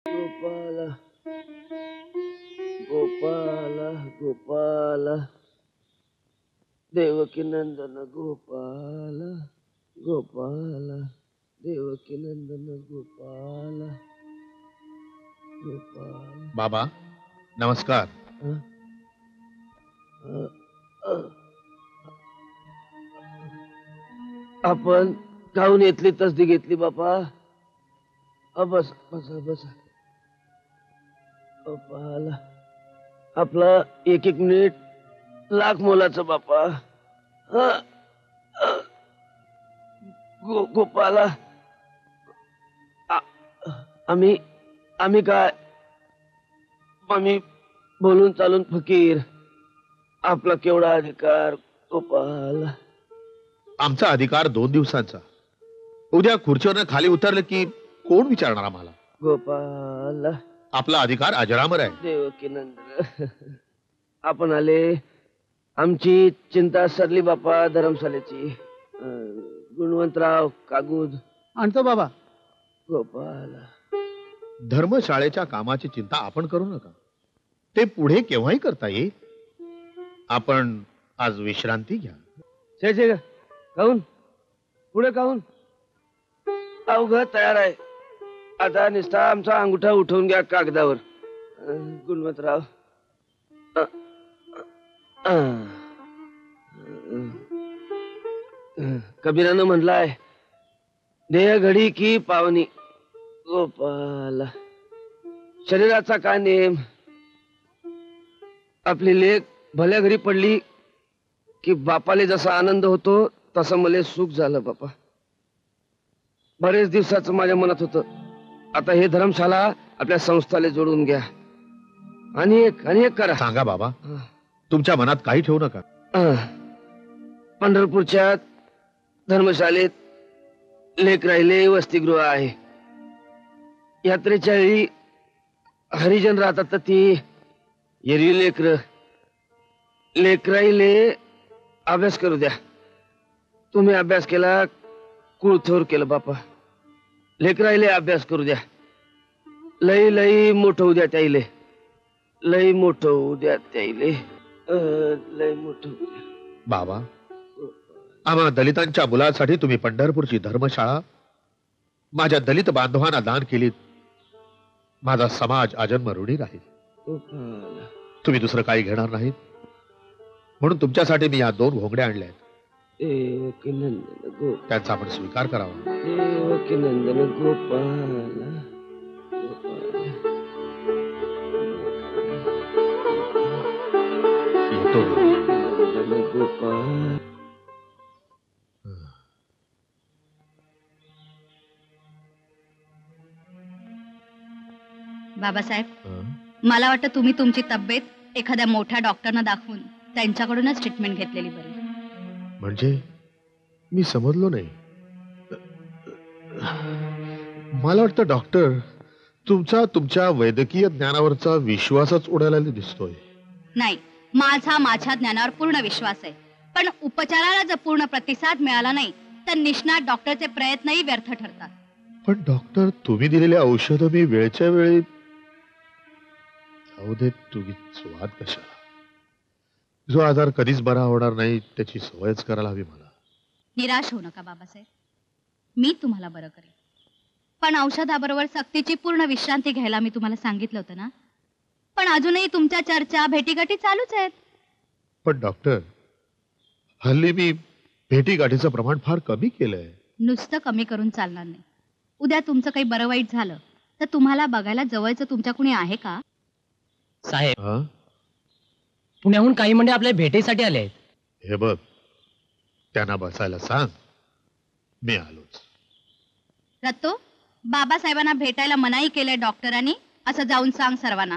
गोपाल गोपाल गोपाल देवकी नंदन गोपाल गोपाल देवकी नंदन गोपाल गोपाल. बाबा नमस्कार. आपण गाऊन येतली तसदी घेतली बापा. बस बस बस. गोपाल आपला एक एक मिनिट लाख मोलाचं बापा. गोपाला आम्ही आम्ही काय आम्ही बोलून चालून फकीर. आपला केवढा अधिकार गोपाल. आमचा अधिकार 2 दिवसांचा. उद्या खुर्चीवरनं खाली उतरलं की कोण विचारणार आम्हाला? गोपाल आपला अधिकार अजरामर आहे. देवकी नंदन आपण आले. आमची चिंता सरली बापा धर्मशालेची. गुणवंतराव कागूद आणतो बाबा. गोपाल धर्मशाळेच्या कामाची चिंता आपण करू नका. ते पुढे केव्हाही करता येईल. आपण आज विश्रांती घ्या. छे काहून पुढे काहून अवघड तयार आहे. आता निस्ता आमचा अंगुठा उठवून घ्या कागदावर. गुणवंतराव कबीरानं म्हणलाय देह घडी की पावनी. गोपाल शरीराचा काय नेम. आपली लेक भल्या घरी पडली की बापाले जसा आनंद होतो तसं मला सुख झालं बापा. बरेच दिवसाचं माझ्या मनात होतं. आता हे धर्मशाला आपल्या संस्थाला जोडून घ्या. आणि एक करा. सांगा बाबा. तुमच्या मनात काही ठेवू नका. पंढरपूरच्या धर्मशालेत लेक राहिले वसतिगृह आहे. यात्रेच्या वेळी हरिजन राहतात तर ती एरवी लेकराईले अभ्यास करू द्या. तुम्ही अभ्यास केला कुळथोर केलं बापा. लेकराईले अभ्यास करू द्या. लई लई मोठं उद्या त्याईले. लई मोठं उद्या त्याईले. लई मोठं उद्या. बाबा आम्हा दलितांच्या मुलांसाठी तुम्ही पंढरपूरची धर्मशाळा माझ्या दलित बांधवांना दान केलीत. माझा समाज आजन्म ऋणी राहील. तुम्ही दुसरं काही घेणार नाहीत म्हणून तुमच्यासाठी मी या 2 घोंगड्या आणल्या आहेत. देवकी नंदन गोपाल. त्यांचा आपण स्वीकार करावा. देवकी नंदन गोपाल येतो. नंदन गोपाल. बाबासाहेब मला वाटतं तुम्ही तुमची तब्येत एखाद्या मोठ्या डॉक्टरना दाखवून त्यांच्याकडूनच ट्रीटमेंट घेतलेली बरी. म्हणजे मी समजलो नाही. मला वाटतं डॉक्टर तुमच्या वैद्यकीय ज्ञानावरचा विश्वासच उडायला दिसतोय. नाही माझ्या ज्ञानावर पूर्ण विश्वास आहे. पण उपचाराला जर पूर्ण प्रतिसाद मिळाला नाही तर निष्णात डॉक्टरचे प्रयत्नही व्यर्थ ठरतात. पण डॉक्टर तुम्ही दिलेले औषध मी वेळच्या वेळी जाऊ देत. तुम्ही स्वाद कशाला. जो आजार कधीच बरा होणार नाही त्याची सवयच करायला हवी मला. निराश होऊ नका बाबासाहेब. मी तुम्हाला बरं करेन. पण औषधाबरोबर सक्तीची पूर्ण विश्रांती घ्यायला मी तुम्हाला सांगितलं होतं ना. पण अजूनही तुमच्या चर्चा भेटीगाठी चालूच आहेत. पण डॉक्टर हल्ली मी भेटीगाठीचं प्रमाण फार कमी केलंय. नुसतं कमी करून चालणार नाही. उद्या तुमचं काही बरं वाईट झालं तर तुम्हाला बघायला जवळचं तुमच्या कुणी आहे का? साहेब हा? पुण्याहून काही मंडळी आपल्या भेटीसाठी आले आहेत. हे बघ त्यांना बसायला सांग. मी आलोच. रत्तो बाबासाहेबांना भेटायला मनाई केलंय डॉक्टरांनी असं जाऊन सांग सर्वांना.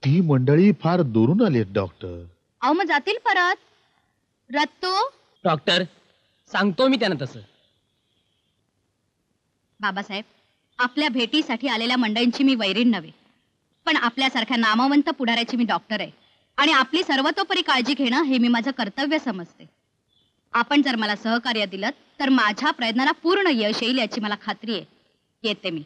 ती मंडळी फार दुरून आली आहेत डॉक्टर. अहो मग जातील परत. रत्तो डॉक्टर सांगतो मी त्यांना तसं. बाबासाहेब आपल्या भेटीसाठी आलेल्या मंडळींची मी वैरीण नव्हे. पण आपल्यासारख्या नामवंत पुढाऱ्याची मी डॉक्टर आहे. आणि आपली सर्वतोपरी काळजी घेणं हे मी माझं कर्तव्य समजते. आपण जर मला सहकार्य दिलं तर माझ्या प्रयत्नाला पूर्ण यश येईल याची मला खात्री आहे. येते मी.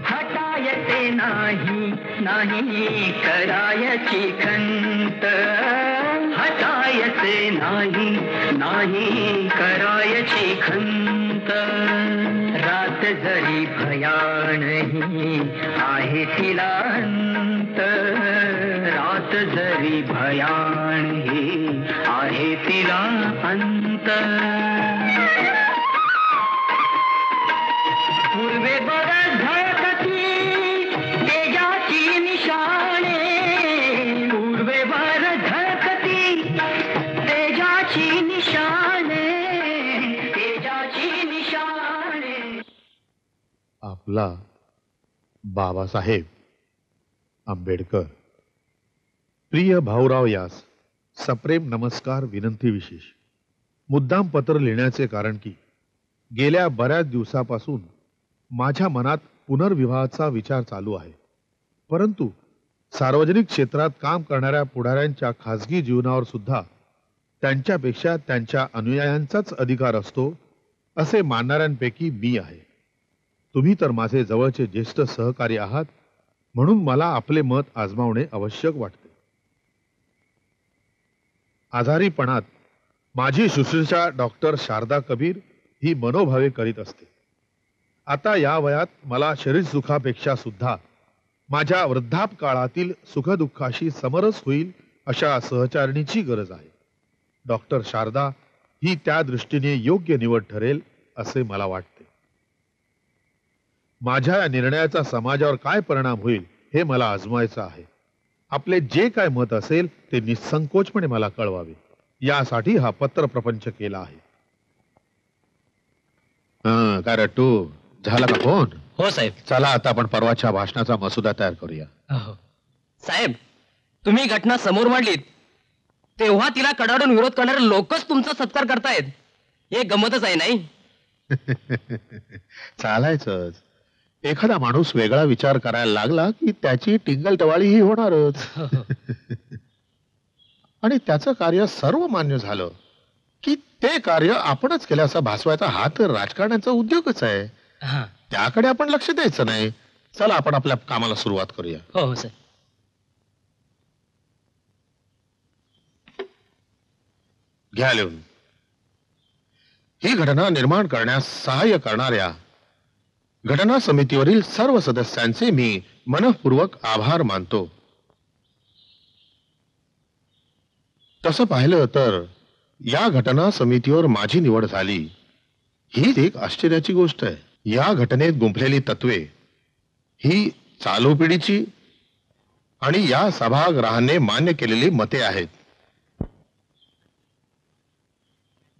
हटायचे नाही नाही करायची खंत, हटायचे नाही नाही करायची खंत, रात जरी भयानही आहे तिला अंत, रात जरी भयानही आहे तिला अंत. पूर्वे बरस झळकती तेजाची निशाणे, पूर्वे बरस झळकती तेजाची निशाणे, तेजाची निशाणे. आपला बाबासाहेब आंबेडकर. प्रिय भाऊराव यास सप्रेम नमस्कार विनंती विशेष. मुद्दाम पत्र लिहिण्याचे कारण की गेल्या बऱ्याच दिवसापासून माझ्या मनात पुनर्विवाहाचा विचार चालू आहे, परंतु सार्वजनिक क्षेत्रात काम करणाऱ्या पुढाऱ्यांच्या खासगी जीवनावर सुद्धा त्यांच्यापेक्षा त्यांच्या अनुयायांचाच अधिकार असतो असे मानणाऱ्यांपैकी मी आहे. तुम्ही तर माझे जवळचे ज्येष्ठ सहकारी आहात, म्हणून मला आपले मत आजमावणे आवश्यक वाटते. आजारीपणात माझी शुश्रूषा डॉक्टर शारदा कबीर ही मनोभावे करीत असते. आता या वयात मला शरीर सुखापेक्षा सुद्धा माझ्या वृद्धापकाळातील सुखदुःखाशी समरस होईल अशा सहचारणीची गरज आहे. डॉक्टर शारदा ही त्या दृष्टीने योग्य निवड ठरेल असे मला वाटते. माझ्या या निर्णयाचा समाजावर काय परिणाम होईल हे मला आजमायचं आहे. आपले जे काय मत असेल ते निसंकोचपणे मला कळवावे, यासाठी हा पत्र प्रपंच केला आहे. काय रट्टू, झाला का फोन? हो साहेब. चला आता आपण परवाच्या भाषणाचा मसुदा तयार करूया. हो साहेब, तुम्ही घटना समोर मांडलीत तेव्हा तिला कडाडून विरोध करणारे लोकच तुमचा सत्कार करतायत. हे गमतच आहे नाही? चालायचंच. एखादा माणूस वेगळा विचार करायला लागला की त्याची टिंगल टवाळी ही होणारच. आणि त्याचं कार्य सर्व मान्य झालं की ते कार्य आपणच केलं असं भासवायचा हा तर राजकारणाचा उद्योगच आहे. हा. त्याकडे आपण लक्ष द्यायचं नाही. चला आपण आपल्या कामाला सुरुवात करूया. हो हो साहेब. घ्या लिहून. ही घटना निर्माण करण्यास सहाय्य करणाऱ्या घटना समितीवरील सर्व सदस्यांचे मी मनःपूर्वक आभार मानतो. तसं पाहिलं तर या घटना समितीवर माझी निवड झाली हीच एक आश्चर्याची गोष्ट आहे. या घटनेत गुंफलेली तत्वे ही चालू पिढीची आणि या सभागृहाने मान्य केलेली मते आहेत.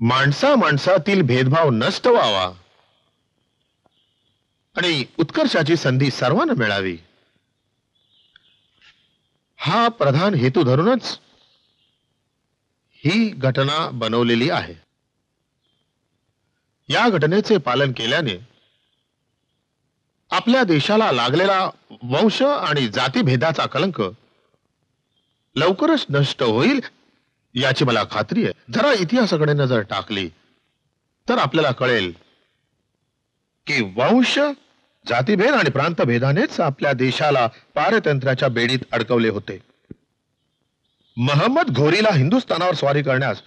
माणसा माणसातील भेदभाव नष्ट व्हावा आणि उत्कर्षाची संधी सर्वांना मिळावी हा प्रधान हेतू धरूनच ही घटना बनवलेली आहे. या घटनेचे पालन केल्याने आपल्या देशाला लागलेला वंश आणि जातीभेदाचा कलंक लवकरच नष्ट होईल याची मला खात्री आहे. जरा इतिहासाकडे नजर टाकली तर आपल्याला कळेल की वंश, जातीभेद आणि प्रांतभेदानेच आपल्या देशाला पारतंत्र्याच्या बेडीत अडकवले होते. महम्मद घोरीला हिंदुस्थानावर स्वारी करण्यास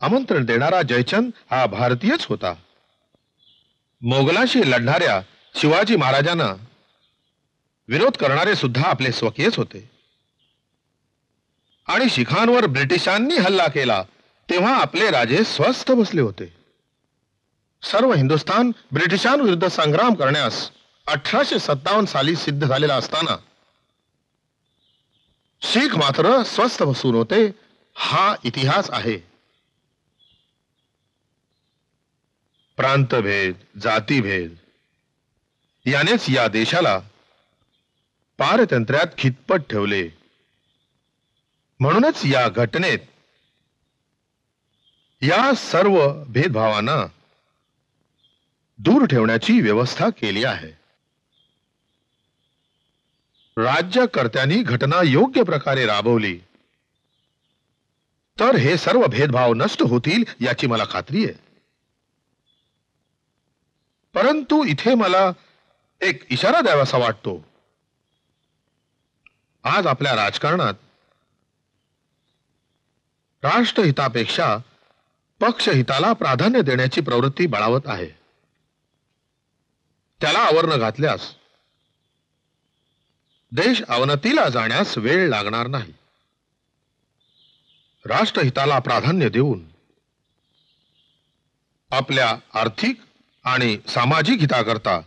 आमंत्रण देणारा जयचंद हा भारतीयच होता. मोगलांशी लढणाऱ्या शिवाजी महाराजांना विरोध करणारे सुद्धा आपले स्वकीयच होते. आणि शिखांवर ब्रिटिशांनी हल्ला केला तेव्हा आपले राजे स्वस्थ बसले होते. सर्व हिंदुस्थान ब्रिटिशांविरुद्ध संग्राम करण्यास 1857 साली सिद्ध झालेला असताना शीख मात्र स्वस्थ बसून होते. हा इतिहास आहे. प्रांतभेद, जातीभेद यानेच या देशाला पारतंत्र्यात खितपत ठेवले. म्हणूनच या घटनेत या सर्व भेदभावांना दूर ठेवण्याची व्यवस्था केली आहे. राज्यकर्त्यांनी घटना योग्य प्रकारे राबवली तर हे सर्व भेदभाव नष्ट होतील याची मला खात्री आहे. परंतु इथे मला एक इशारा द्यावासा वाटतो. आज आपल्या राजकारणात राष्ट्रहितापेक्षा पक्षहिताला प्राधान्य देण्याची प्रवृत्ती बळावत आहे. त्याला आवरण घातल्यास देश अवनतीला जाण्यास वेळ लागणार नाही. राष्ट्रहिताला प्राधान्य देऊन आपल्या आर्थिक आणि सामाजिक हिताकरता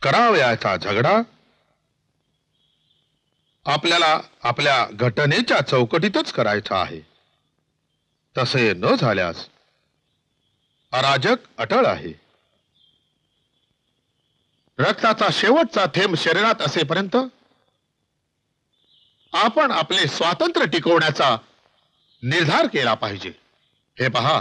करावयाचा झगडा आपल्याला आपल्या घटनेच्या चौकटीतच करायचा आहे. तसे न झाल्यास अराजक अटळ आहे. रक्ताचा शेवटचा थेंब शरीरात असेपर्यंत आपण आपले स्वातंत्र्य टिकवण्याचा निर्धार केला पाहिजे. हे पहा,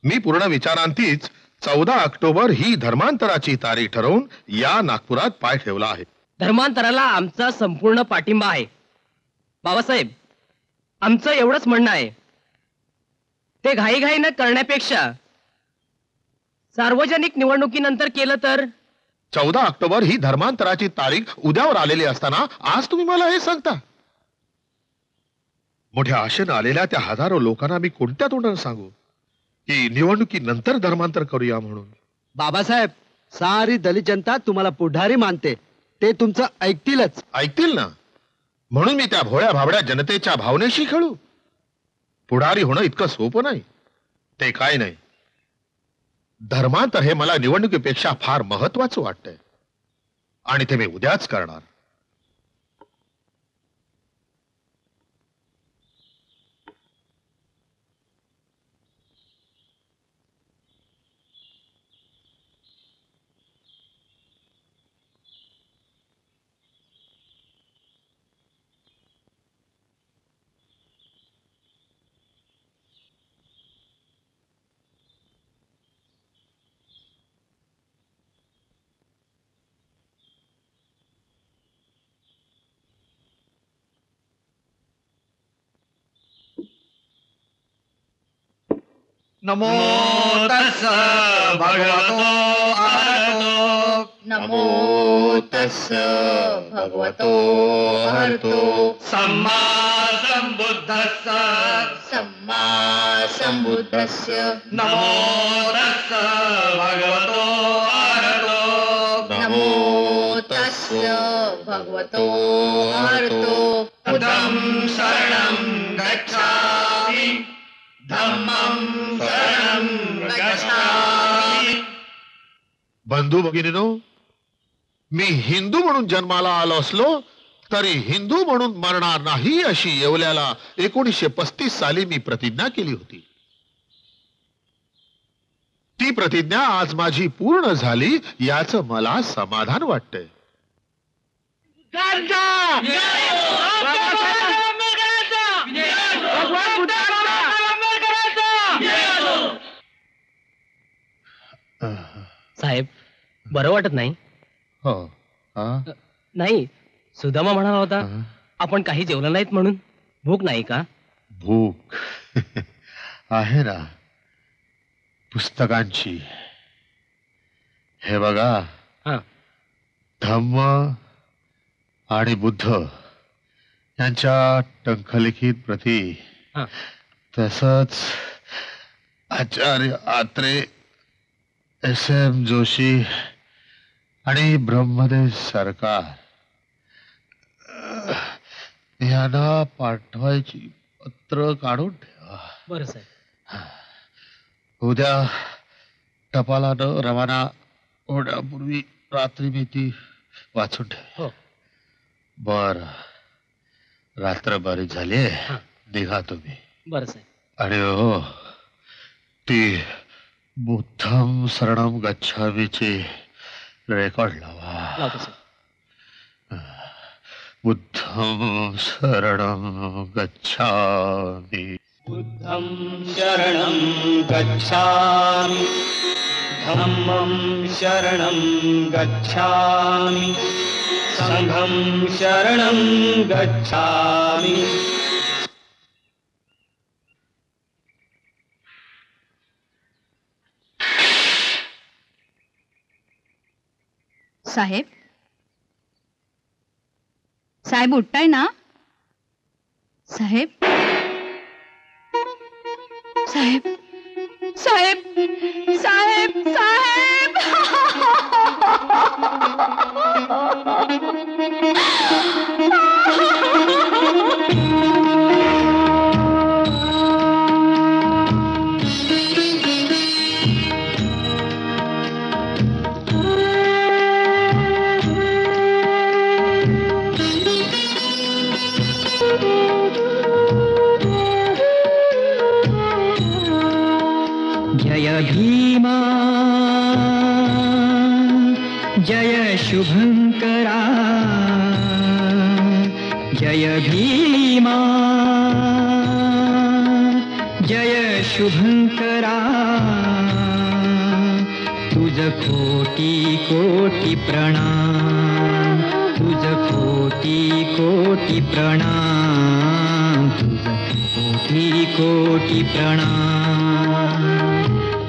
मी पूर्ण विचारांतीच 14 ऑक्टोबर ही धर्मांतराची तारीख ठरवून या नागपुरात पाय ठेवला आहे. धर्मांतराला आमचा संपूर्ण पाठिंबा आहे. बाबासाहेब, आमचं एवढंच म्हणणं आहे, ते घाईघाईनं करण्यापेक्षा सार्वजनिक निवडणुकीनंतर केलं तर. 14 ऑक्टोबर ही धर्मांतराची तारीख उद्यावर आलेली असताना आज तुम्ही मला हे सांगता. मोठ्या आशेनं आलेल्या त्या हजारो लोकांना मी कोणत्या तोंडानं सांगू की निवडणुकीनंतर धर्मांतर करूया म्हणून? बाबासाहेब, सारी दलित जनता तुम्हाला पुढारी मानते. ते तुमचं ऐकतीलच. ऐकतील ना, म्हणून मी त्या भोळ्या भाबड्या जनतेच्या भावनेशी खेळू? पुढारी होणं इतकं सोपं नाही. ते काय नाही, धर्मांतर हे मला निवडणुकीपेक्षा फार महत्वाचं वाटतंय आणि ते मी उद्याच करणार. नमो तस्स भगवतो अरहतो. नमो तस्स भगवतो अरहतो. सम्मा संबुद्धस्स. सम्मा संबुद्धस्य. नमो तस्स भगवतो अरहतो. नमो तस्य भगवतो अरहतो. बुद्धं शरणं गच्छामि. धम्मं शरणं गच्छामि. बंधू भगिनीनो, मी हिंदू म्हणून जन्माला आलो असलो तरी हिंदू म्हणून मरणार नाही अशी येवल्याला 1935 साली मी प्रतिज्ञा केली होती. ती प्रतिज्ञा आज माझी पूर्ण झाली याचं मला समाधान वाटतंय. साहेब, बरं वाटत नाही? हो. हा? नाही, सुदामा म्हणाला होता हा? आपण काही जेवलं नाहीत म्हणून. भूक नाही का? भूक आहे ना, पुस्तकांची. हे बघा, हा. धम्म आणि बुद्ध यांच्या टंकलिखित प्रती, हा. तसंच आचार्य आत्रे, SM जोशी आणि ब्रह्मदेव सरकार यांना पाठवायची पत्र काढून ठेवा. बरं साहेब. उद्या टपालानं रवाना होण्यापूर्वी रात्री मी ती वाचून ठेव. हो. बर, रात्र बरी झाली, हा. निघा तुम्ही. बरं साहेब. आणि हो, ती बुद्धं शरणं गच्छामीची रेकॉर्ड लावा. लावतो साहेब. बुद्धं शरणं गच्छामि. बुद्धं शरणं गच्छामि. धम्मं शरणं गच्छामि. संघं शरणं गच्छामि. साहेब साहेब उठताय ना साहेब साहेब साहेब साहेब साहेब जय भीमा जय शुभंकरा जय भीमा जय शुभंकरा तुझ कोटी कोटी प्रणाम तुझ कोटी कोटी प्रणाम तुझ कोटी कोटी प्रणाम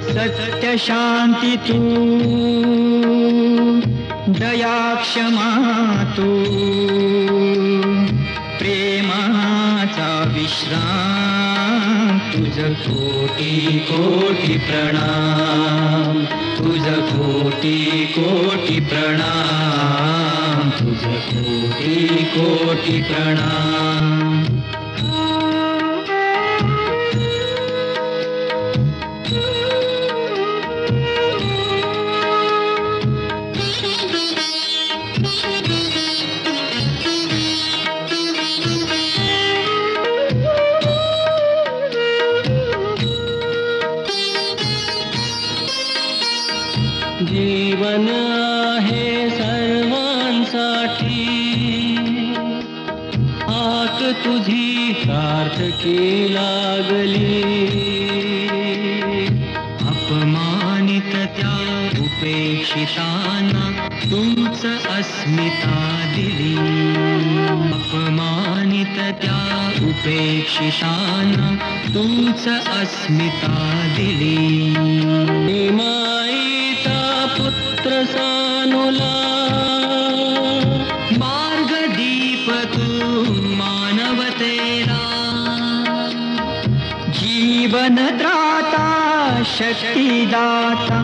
सत्य शांती तू दया क्षमा तू प्रेमाचा विश्राम तुझ कोटी कोटी प्रणाम तुझ कोटी कोटी प्रणाम तुझ कोटी कोटी प्रणाम जीवन आहे सर्वांसाठी हाक तुझी सार्थकी लागली अपमानित त्या उपेक्षितांना तूच अस्मिता दिली अपमानित त्या उपेक्षितांना तूच अस्मिता दिली माईचा पुत्र सानुला मार्ग दीप तू मानवतेला जीवन त्राता शक्तिदाता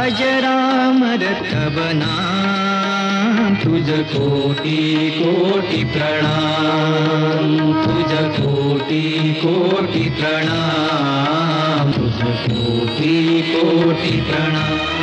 अजरामर तव नाम तुझ कोटी कोटी प्रणाम तुझ कोटी कोटी प्रणाम तुझ कोटी कोटी प्रणाम